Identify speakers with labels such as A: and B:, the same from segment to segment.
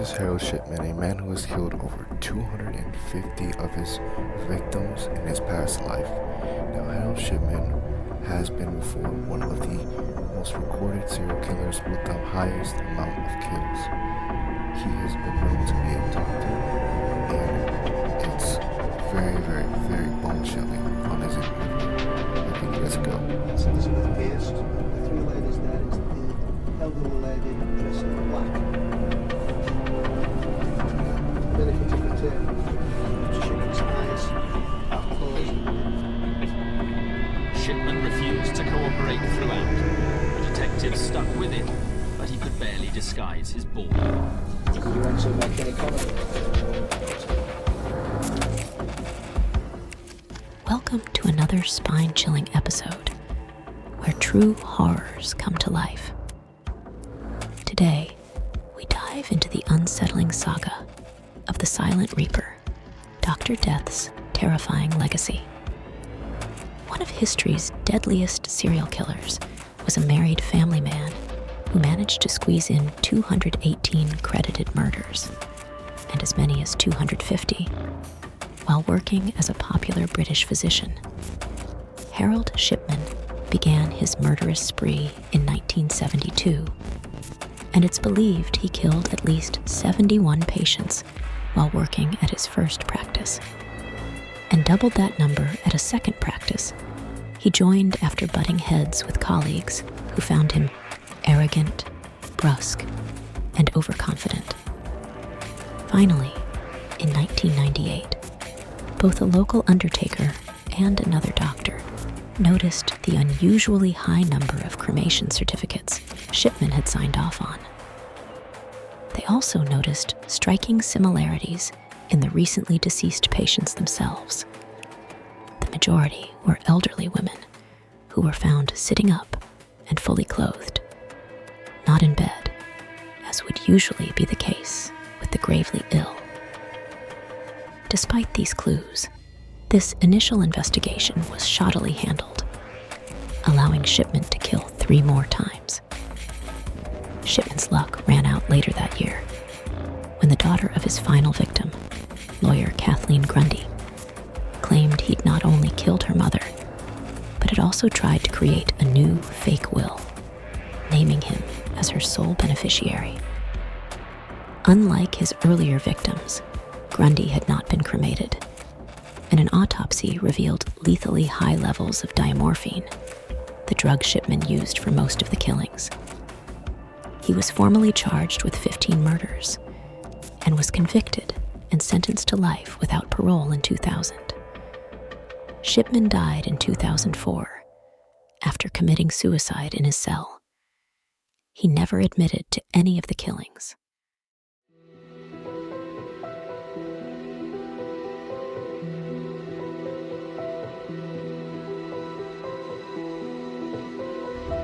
A: is Harold Shipman, a man who has killed over 250 of his victims in his past life. Now, Harold Shipman has been before one of the most recorded serial killers with the highest amount of kills. He has been known to be a doctor, and it's very, very, very bone-chilling on his interview. Okay, let's go.
B: That's Elizabeth Pierce. The three ladies there. It's the elderly lady dressed in black. Benefit of the tape. Shipman's eyes are closed.
C: Shipman refused to cooperate throughout. The detectives stuck with him, but he could barely disguise his boredom.
B: Do you want to make any comment?
D: Welcome to another spine-chilling episode where true horrors come to life. Today, we dive into the unsettling saga of the Silent Reaper, Dr. Death's terrifying legacy. One of history's deadliest serial killers was a married family man who managed to squeeze in 218 credited murders and as many as 250 while working as a popular British physician. Harold Shipman began his murderous spree in 1972, and it's believed he killed at least 71 patients while working at his first practice, and doubled that number at a second practice he joined after butting heads with colleagues who found him arrogant, brusque, and overconfident. Finally, in 1998, both a local undertaker and another doctor noticed the unusually high number of cremation certificates Shipman had signed off on. They also noticed striking similarities in the recently deceased patients themselves. The majority were elderly women who were found sitting up and fully clothed, not in bed, as would usually be the case with the gravely ill. Despite these clues, this initial investigation was shoddily handled, allowing Shipman to kill 3 more times. Shipman's luck ran out later that year, when the daughter of his final victim, lawyer Kathleen Grundy, claimed he'd not only killed her mother, but had also tried to create a new fake will, naming him as her sole beneficiary. Unlike his earlier victims, Grundy had not been cremated, and an autopsy revealed lethally high levels of diamorphine, the drug Shipman used for most of the killings. He was formally charged with 15 murders and was convicted and sentenced to life without parole in 2000. Shipman died in 2004 after committing suicide in his cell. He never admitted to any of the killings.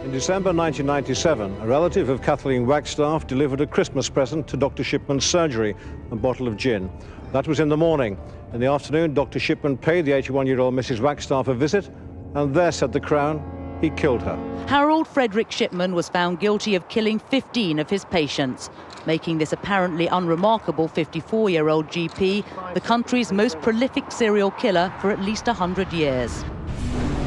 E: In December 1997, a relative of Kathleen Wagstaff delivered a Christmas present to Dr. Shipman's surgery, a bottle of gin. That was in the morning. In the afternoon, Dr. Shipman paid the 81-year-old Mrs. Wagstaff a visit, and there, said the Crown, he killed her.
F: Harold Frederick Shipman was found guilty of killing 15 of his patients, making this apparently unremarkable 54-year-old GP the country's most prolific serial killer for at least 100 years.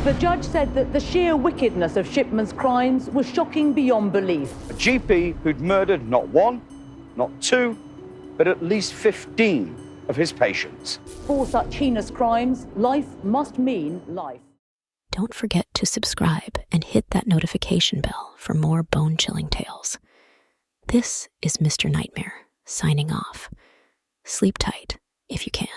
G: The judge said that the sheer wickedness of Shipman's crimes was shocking beyond belief.
H: A GP who'd murdered not 1, not 2, but at least 15 of his patients.
G: For such heinous crimes, life must mean life.
D: Don't forget to subscribe and hit that notification bell for more bone-chilling tales. This is Mr. Nightmare, signing off. Sleep tight if you can.